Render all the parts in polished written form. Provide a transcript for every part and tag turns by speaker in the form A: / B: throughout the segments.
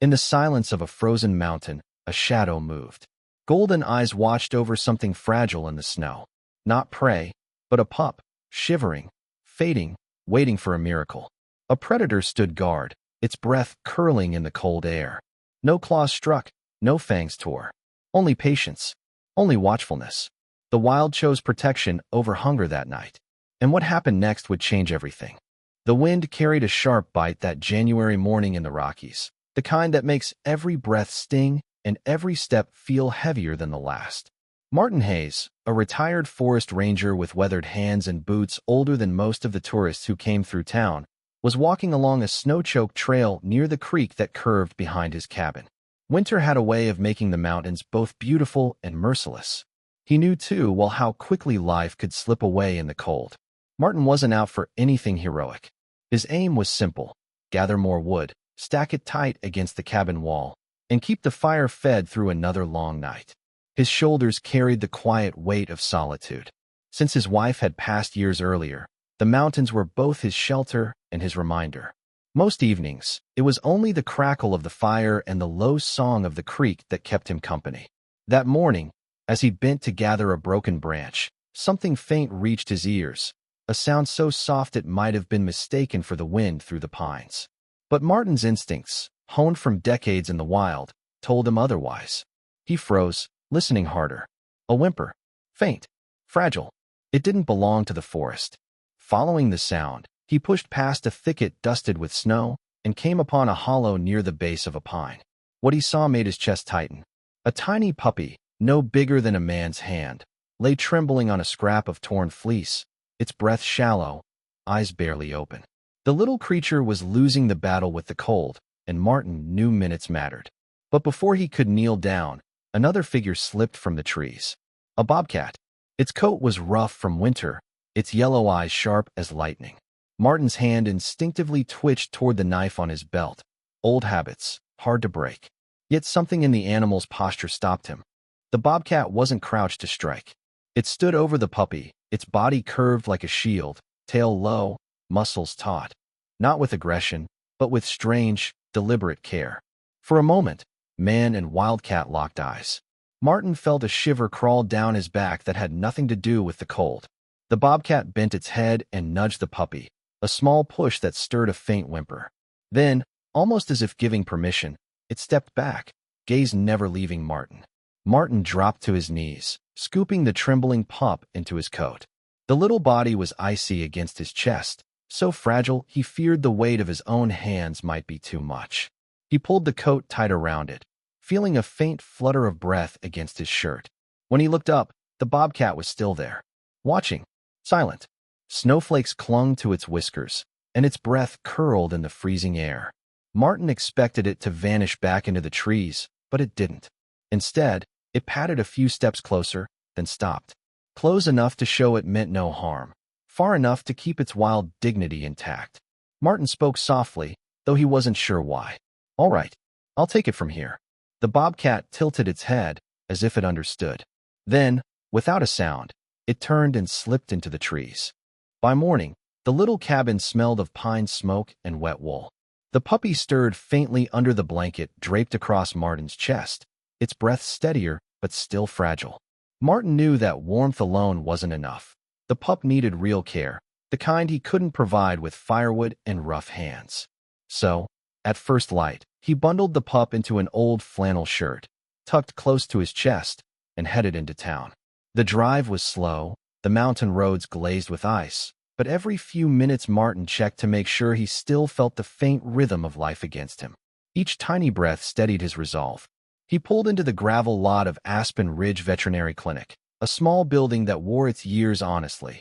A: In the silence of a frozen mountain, a shadow moved. Golden eyes watched over something fragile in the snow. Not prey, but a pup, shivering, fading, waiting for a miracle. A predator stood guard, its breath curling in the cold air. No claws struck, no fangs tore. Only patience, only watchfulness. The wild chose protection over hunger that night. And what happened next would change everything. The wind carried a sharp bite that January morning in the Rockies, the kind that makes every breath sting and every step feel heavier than the last. Martin Hayes, a retired forest ranger with weathered hands and boots older than most of the tourists who came through town, was walking along a snow-choked trail near the creek that curved behind his cabin. Winter had a way of making the mountains both beautiful and merciless. He knew, too, well how quickly life could slip away in the cold. Martin wasn't out for anything heroic. His aim was simple: gather more wood, stack it tight against the cabin wall, and keep the fire fed through another long night. His shoulders carried the quiet weight of solitude. Since his wife had passed years earlier, the mountains were both his shelter and his reminder. Most evenings, it was only the crackle of the fire and the low song of the creek that kept him company. That morning, as he bent to gather a broken branch, something faint reached his ears, a sound so soft it might have been mistaken for the wind through the pines. But Martin's instincts, honed from decades in the wild, told him otherwise. He froze, listening harder. A whimper. Faint. Fragile. It didn't belong to the forest. Following the sound, he pushed past a thicket dusted with snow and came upon a hollow near the base of a pine. What he saw made his chest tighten. A tiny puppy, no bigger than a man's hand, lay trembling on a scrap of torn fleece, its breath shallow, eyes barely open. The little creature was losing the battle with the cold, and Martin knew minutes mattered. But before he could kneel down, another figure slipped from the trees. A bobcat. Its coat was rough from winter, its yellow eyes sharp as lightning. Martin's hand instinctively twitched toward the knife on his belt. Old habits, hard to break. Yet something in the animal's posture stopped him. The bobcat wasn't crouched to strike. It stood over the puppy, its body curved like a shield, tail low, muscles taut. Not with aggression, but with strange, deliberate care. For a moment, man and wildcat locked eyes. Martin felt a shiver crawl down his back that had nothing to do with the cold. The bobcat bent its head and nudged the puppy, a small push that stirred a faint whimper. Then, almost as if giving permission, it stepped back, gaze never leaving Martin. Martin dropped to his knees, scooping the trembling pup into his coat. The little body was icy against his chest, so fragile he feared the weight of his own hands might be too much. He pulled the coat tight around it, feeling a faint flutter of breath against his shirt. When he looked up, the bobcat was still there, watching, silent. Snowflakes clung to its whiskers, and its breath curled in the freezing air. Martin expected it to vanish back into the trees, but it didn't. Instead, it padded a few steps closer, then stopped. Close enough to show it meant no harm, far enough to keep its wild dignity intact. Martin spoke softly, though he wasn't sure why. "All right, I'll take it from here." The bobcat tilted its head, as if it understood. Then, without a sound, it turned and slipped into the trees. By morning, the little cabin smelled of pine smoke and wet wool. The puppy stirred faintly under the blanket draped across Martin's chest, its breath steadier but still fragile. Martin knew that warmth alone wasn't enough. The pup needed real care, the kind he couldn't provide with firewood and rough hands. So, at first light, he bundled the pup into an old flannel shirt, tucked close to his chest, and headed into town. The drive was slow, the mountain roads glazed with ice, but every few minutes Martin checked to make sure he still felt the faint rhythm of life against him. Each tiny breath steadied his resolve. He pulled into the gravel lot of Aspen Ridge Veterinary Clinic, a small building that wore its years honestly.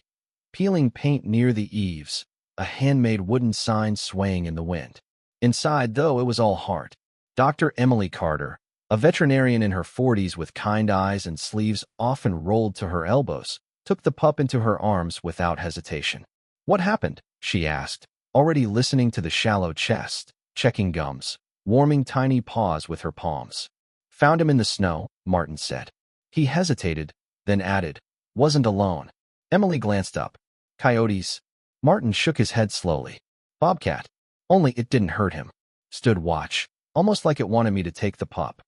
A: Peeling paint near the eaves, a handmade wooden sign swaying in the wind. Inside, though, it was all heart. Dr. Emily Carter, a veterinarian in her 40s with kind eyes and sleeves often rolled to her elbows, took the pup into her arms without hesitation. "What happened?" she asked, already listening to the shallow chest, checking gums, warming tiny paws with her palms. "Found him in the snow," Martin said. He hesitated, then added, "Wasn't alone." Emily glanced up. "Coyotes?" Martin shook his head slowly. "Bobcat. Only it didn't hurt him." Stood watch, almost like it wanted me to take the pup.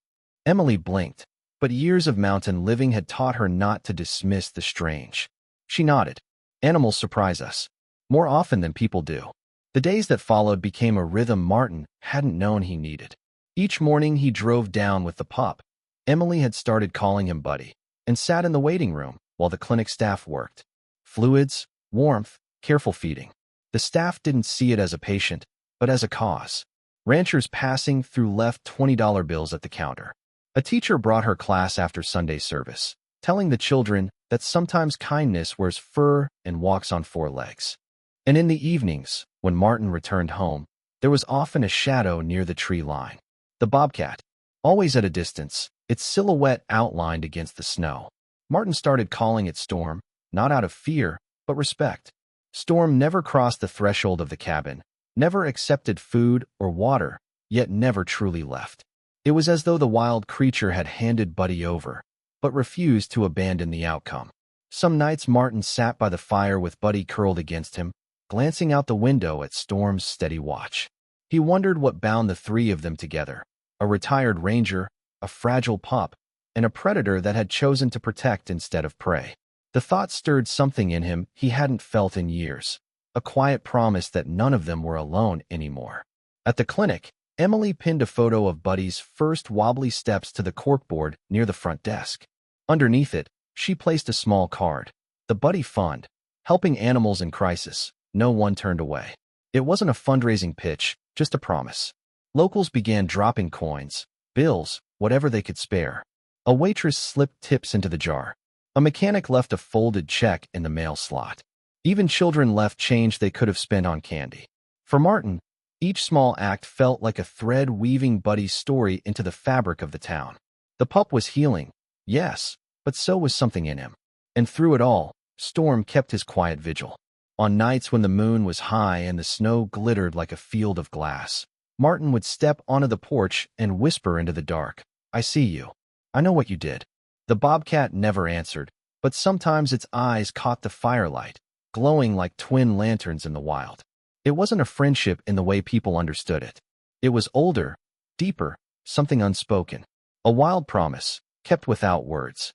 A: Emily blinked, but years of mountain living had taught her not to dismiss the strange. She nodded. Animals surprise us, more often than people do. The days that followed became a rhythm Martin hadn't known he needed. Each morning he drove down with the pup. Emily had started calling him Buddy, and sat in the waiting room while the clinic staff worked. Fluids, warmth, careful feeding. The staff didn't see it as a patient, but as a cause. Ranchers passing through left $20 bills at the counter. A teacher brought her class after Sunday service, telling the children that sometimes kindness wears fur and walks on four legs. And in the evenings, when Martin returned home, there was often a shadow near the tree line. The bobcat, always at a distance, its silhouette outlined against the snow. Martin started calling it Storm, not out of fear, but respect. Storm never crossed the threshold of the cabin, never accepted food or water, yet never truly left. It was as though the wild creature had handed Buddy over, but refused to abandon the outcome. Some nights Martin sat by the fire with Buddy curled against him, glancing out the window at Storm's steady watch. He wondered what bound the three of them together: a retired ranger, a fragile pup, and a predator that had chosen to protect instead of prey. The thought stirred something in him he hadn't felt in years, a quiet promise that none of them were alone anymore. At the clinic, Emily pinned a photo of Buddy's first wobbly steps to the corkboard near the front desk. Underneath it, she placed a small card: the Buddy Fund, helping animals in crisis. No one turned away. It wasn't a fundraising pitch, just a promise. Locals began dropping coins, bills, whatever they could spare. A waitress slipped tips into the jar. A mechanic left a folded check in the mail slot. Even children left change they could have spent on candy. For Martin, each small act felt like a thread weaving Buddy's story into the fabric of the town. The pup was healing, yes, but so was something in him. And through it all, Storm kept his quiet vigil. On nights when the moon was high and the snow glittered like a field of glass, Martin would step onto the porch and whisper into the dark, "I see you. I know what you did." The bobcat never answered, but sometimes its eyes caught the firelight, glowing like twin lanterns in the wild. It wasn't a friendship in the way people understood it. It was older, deeper, something unspoken. A wild promise, kept without words.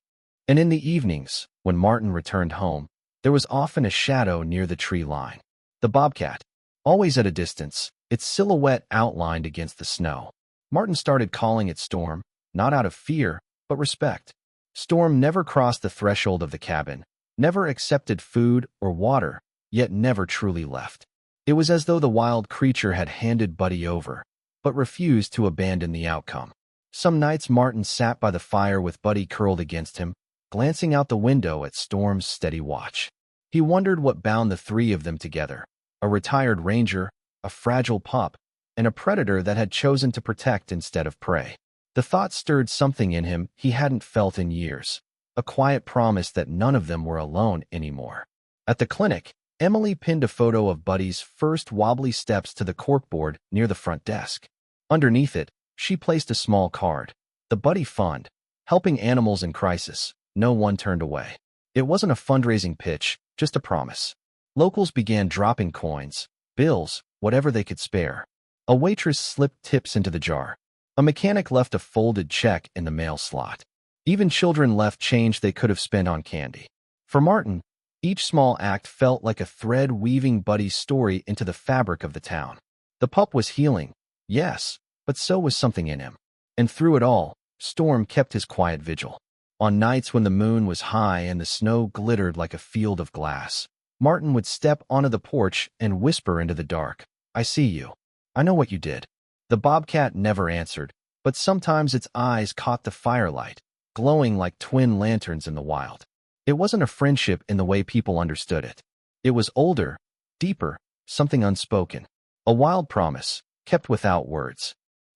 A: And in the evenings, when Martin returned home, there was often a shadow near the tree line. The bobcat, always at a distance, its silhouette outlined against the snow. Martin started calling it Storm, not out of fear, but respect. Storm never crossed the threshold of the cabin, never accepted food or water, yet never truly left. It was as though the wild creature had handed Buddy over, but refused to abandon the outcome. Some nights Martin sat by the fire with Buddy curled against him, glancing out the window at Storm's steady watch. He wondered what bound the three of them together: a retired ranger, a fragile pup, and a predator that had chosen to protect instead of prey. The thought stirred something in him he hadn't felt in years, a quiet promise that none of them were alone anymore. At the clinic, Emily pinned a photo of Buddy's first wobbly steps to the corkboard near the front desk. Underneath it, she placed a small card: the Buddy Fund, helping animals in crisis. No one turned away. It wasn't a fundraising pitch, just a promise. Locals began dropping coins, bills, whatever they could spare. A waitress slipped tips into the jar. A mechanic left a folded check in the mail slot. Even children left change they could have spent on candy. For Martin, each small act felt like a thread weaving Buddy's story into the fabric of the town. The pup was healing, yes, but so was something in him. And through it all, Storm kept his quiet vigil. On nights when the moon was high and the snow glittered like a field of glass, Martin would step onto the porch and whisper into the dark, "I see you. I know what you did." The bobcat never answered, but sometimes its eyes caught the firelight, glowing like twin lanterns in the wild. It wasn't a friendship in the way people understood it. It was older, deeper, something unspoken. A wild promise, kept without words.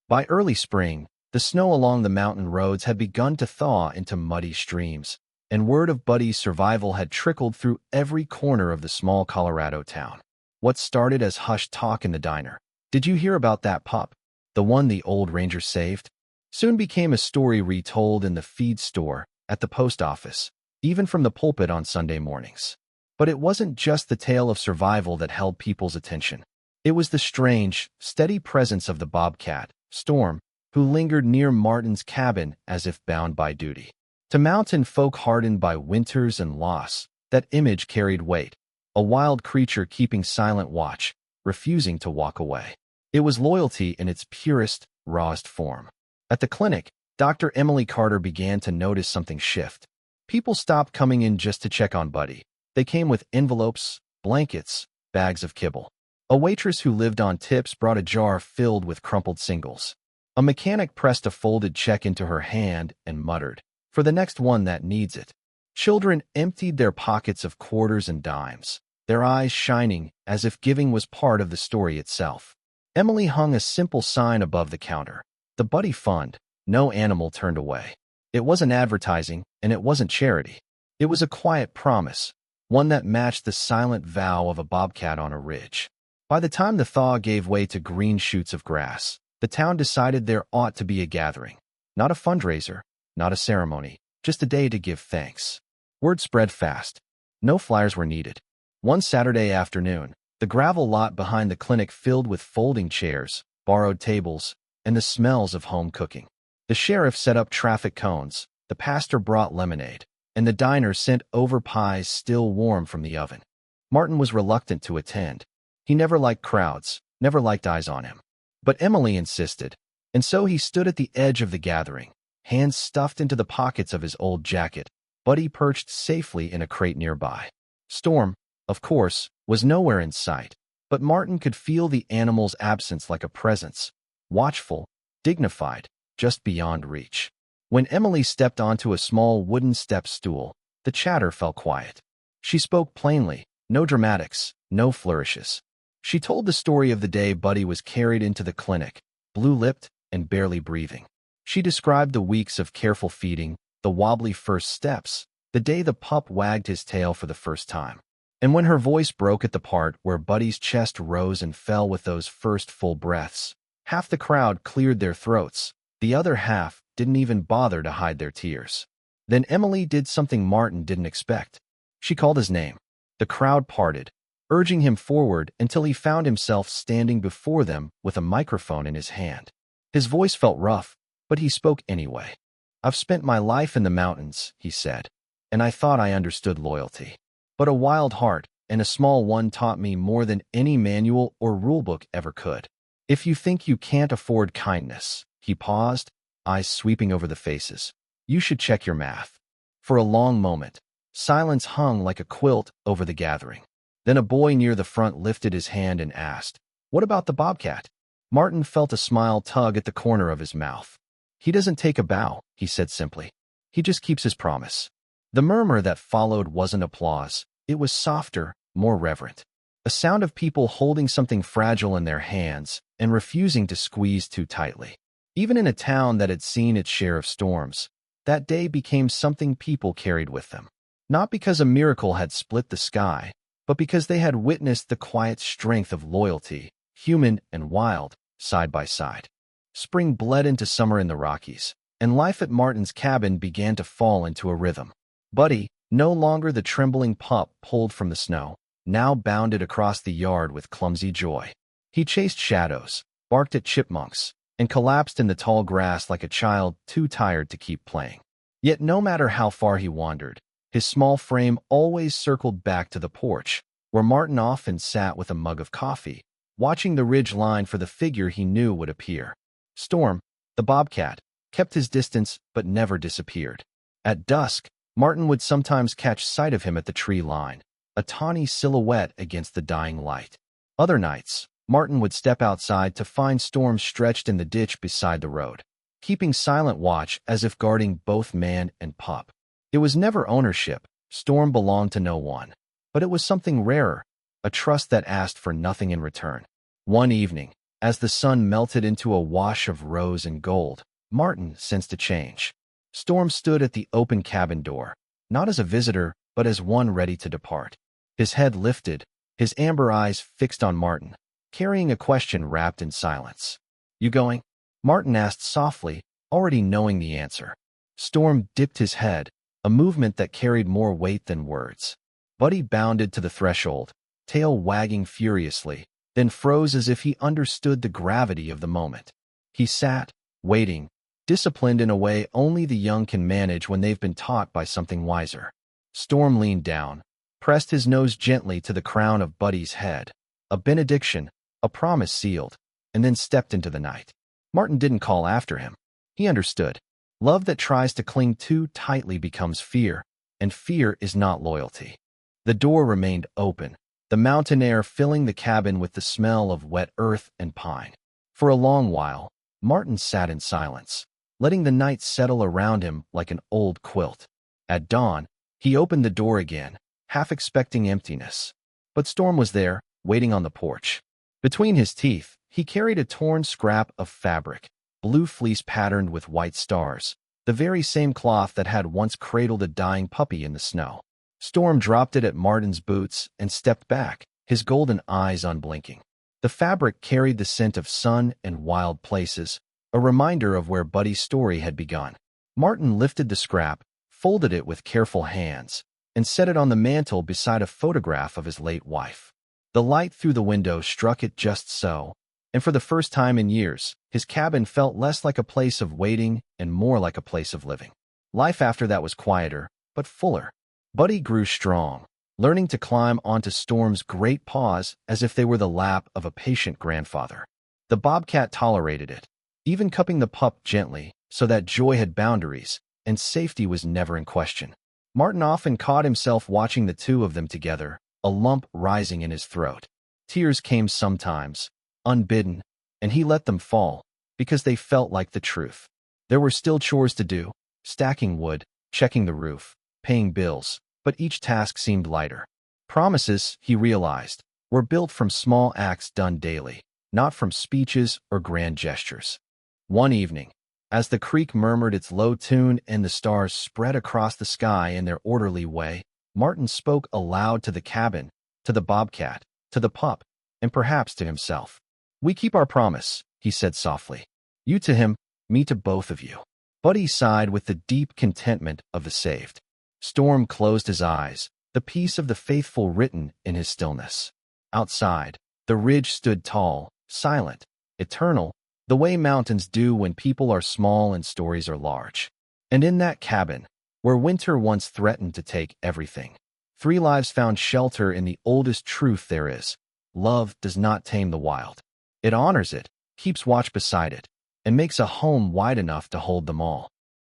A: By early spring, the snow along the mountain roads had begun to thaw into muddy streams, and word of Buddy's survival had trickled through every corner of the small Colorado town. What started as hushed talk in the diner, "Did you hear about that pup? The one the old ranger saved?" soon became a story retold in the feed store, at the post office, even from the pulpit on Sunday mornings. But it wasn't just the tale of survival that held people's attention. It was the strange, steady presence of the bobcat, Storm, who lingered near Martin's cabin as if bound by duty. To mountain folk hardened by winters and loss, that image carried weight, a wild creature keeping silent watch, refusing to walk away. It was loyalty in its purest, rawest form. At the clinic, Dr. Emily Carter began to notice something shift. People stopped coming in just to check on Buddy. They came with envelopes, blankets, bags of kibble. A waitress who lived on tips brought a jar filled with crumpled singles. A mechanic pressed a folded check into her hand and muttered, "For the next one that needs it." Children emptied their pockets of quarters and dimes, their eyes shining as if giving was part of the story itself. Emily hung a simple sign above the counter. The Buddy Fund, no animal turned away. It wasn't advertising, and it wasn't charity. It was a quiet promise, one that matched the silent vow of a bobcat on a ridge. By the time the thaw gave way to green shoots of grass, the town decided there ought to be a gathering. Not a fundraiser, not a ceremony, just a day to give thanks. Word spread fast. No flyers were needed. One Saturday afternoon, the gravel lot behind the clinic filled with folding chairs, borrowed tables, and the smells of home cooking. The sheriff set up traffic cones, the pastor brought lemonade, and the diner sent over pies still warm from the oven. Martin was reluctant to attend. He never liked crowds, never liked eyes on him. But Emily insisted, and so he stood at the edge of the gathering, hands stuffed into the pockets of his old jacket, Buddy perched safely in a crate nearby. Storm, of course, was nowhere in sight, but Martin could feel the animal's absence like a presence, watchful, dignified, just beyond reach. When Emily stepped onto a small wooden step stool, the chatter fell quiet. She spoke plainly, no dramatics, no flourishes. She told the story of the day Buddy was carried into the clinic, blue-lipped and barely breathing. She described the weeks of careful feeding, the wobbly first steps, the day the pup wagged his tail for the first time. And when her voice broke at the part where Buddy's chest rose and fell with those first full breaths, half the crowd cleared their throats, the other half didn't even bother to hide their tears. Then Emily did something Martin didn't expect. She called his name. The crowd parted, urging him forward until he found himself standing before them with a microphone in his hand. His voice felt rough, but he spoke anyway. "I've spent my life in the mountains," he said, "and I thought I understood loyalty. But a wild heart, and a small one, taught me more than any manual or rulebook ever could. If you think you can't afford kindness," he paused, eyes sweeping over the faces, "you should check your math." For a long moment, silence hung like a quilt over the gathering. Then a boy near the front lifted his hand and asked, "What about the bobcat?" Martin felt a smile tug at the corner of his mouth. "He doesn't take a bow," he said simply. "He just keeps his promise." The murmur that followed wasn't applause. It was softer, more reverent. A sound of people holding something fragile in their hands and refusing to squeeze too tightly. Even in a town that had seen its share of storms, that day became something people carried with them. Not because a miracle had split the sky, but because they had witnessed the quiet strength of loyalty, human and wild, side by side. Spring bled into summer in the Rockies, and life at Martin's cabin began to fall into a rhythm. Buddy, no longer the trembling pup pulled from the snow, now bounded across the yard with clumsy joy. He chased shadows, barked at chipmunks, and collapsed in the tall grass like a child too tired to keep playing. Yet no matter how far he wandered, his small frame always circled back to the porch, where Martin often sat with a mug of coffee, watching the ridge line for the figure he knew would appear. Storm, the bobcat, kept his distance but never disappeared. At dusk, Martin would sometimes catch sight of him at the tree line, a tawny silhouette against the dying light. Other nights, Martin would step outside to find Storm stretched in the ditch beside the road, keeping silent watch as if guarding both man and pup. It was never ownership. Storm belonged to no one. But it was something rarer, a trust that asked for nothing in return. One evening, as the sun melted into a wash of rose and gold, Martin sensed a change. Storm stood at the open cabin door, not as a visitor, but as one ready to depart. His head lifted, his amber eyes fixed on Martin, carrying a question wrapped in silence. "You going?" Martin asked softly, already knowing the answer. Storm dipped his head, a movement that carried more weight than words. Buddy bounded to the threshold, tail wagging furiously, then froze as if he understood the gravity of the moment. He sat, waiting, disciplined in a way only the young can manage when they've been taught by something wiser. Storm leaned down, pressed his nose gently to the crown of Buddy's head. A benediction, a promise sealed, and then stepped into the night. Martin didn't call after him. He understood. Love that tries to cling too tightly becomes fear, and fear is not loyalty. The door remained open, the mountain air filling the cabin with the smell of wet earth and pine. For a long while, Martin sat in silence, letting the night settle around him like an old quilt. At dawn, he opened the door again, half expecting emptiness. But Storm was there, waiting on the porch. Between his teeth, he carried a torn scrap of fabric, blue fleece patterned with white stars, the very same cloth that had once cradled a dying puppy in the snow. Storm dropped it at Martin's boots and stepped back, his golden eyes unblinking. The fabric carried the scent of sun and wild places, a reminder of where Buddy's story had begun. Martin lifted the scrap, folded it with careful hands, and set it on the mantel beside a photograph of his late wife. The light through the window struck it just so, and for the first time in years, his cabin felt less like a place of waiting and more like a place of living. Life after that was quieter, but fuller. Buddy grew strong, learning to climb onto Storm's great paws as if they were the lap of a patient grandfather. The Bobcat tolerated it, even cupping the pup gently so that joy had boundaries and safety was never in question. Martin often caught himself watching the two of them together, a lump rising in his throat. Tears came sometimes, unbidden, and he let them fall, because they felt like the truth. There were still chores to do, stacking wood, checking the roof, paying bills, but each task seemed lighter. Promises, he realized, were built from small acts done daily, not from speeches or grand gestures. One evening, as the creek murmured its low tune and the stars spread across the sky in their orderly way, Martin spoke aloud to the cabin, to the Bobcat, to the pup, and perhaps to himself. "We keep our promise," he said softly. "You to him, me to both of you." Buddy sighed with the deep contentment of the saved. Storm closed his eyes, the peace of the faithful written in his stillness. Outside, the ridge stood tall, silent, eternal, the way mountains do when people are small and stories are large. And in that cabin, where winter once threatened to take everything, 3 lives found shelter in the oldest truth there is: love does not tame the wild. It honors it, keeps watch beside it, and makes a home wide enough to hold them all.